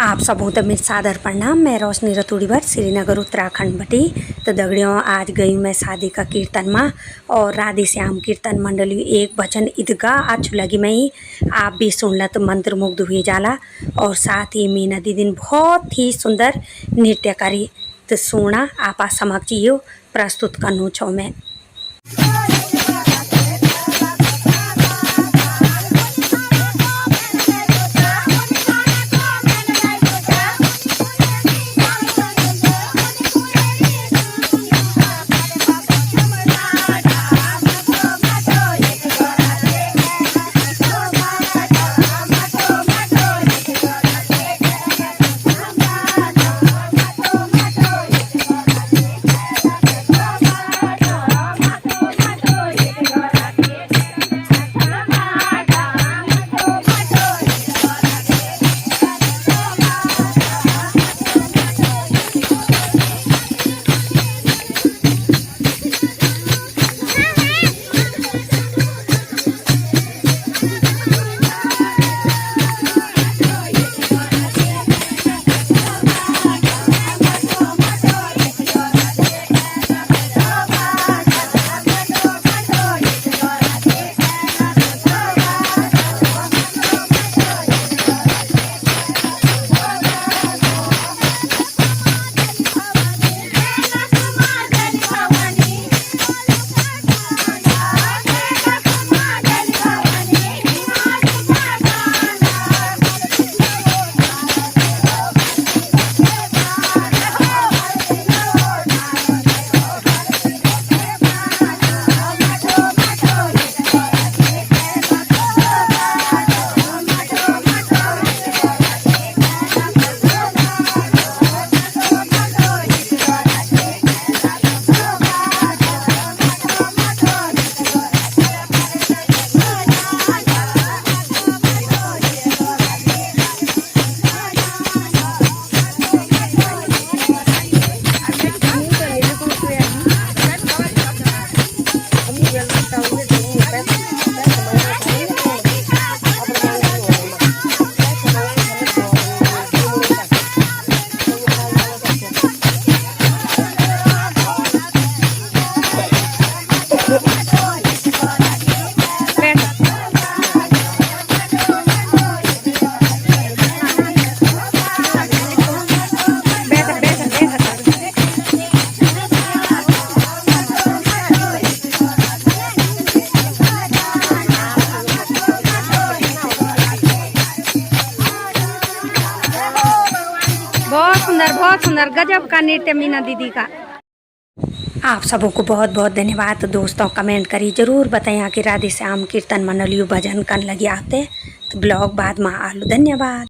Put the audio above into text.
आप सबों तो मेरे सादर प्रणाम। मैं रोशनी रतूड़ी भट्ट श्रीनगर उत्तराखंड बटी। तो दगड़ियों आज गई मैं शादी का कीर्तन में और राधे श्याम कीर्तन मंडली एक भजन ईदगाह अच्छु लगी मैं आप भी सुन ला तो मंत्र मुग्ध हुए जाला। और साथ ही मीना दीदी ने बहुत ही सुंदर नृत्य करी तो सुना आपा समक्ष यो प्रस्तुत करनू छो मैं। बहुत सुंदर गजब का नृत्य मीना दीदी का। आप सबों को बहुत बहुत धन्यवाद। तो दोस्तों कमेंट करिए जरूर बताएं कि राधे श्याम कीर्तन मंडलियों भजन कन लगी आते तो ब्लॉग बाद में आलू। धन्यवाद।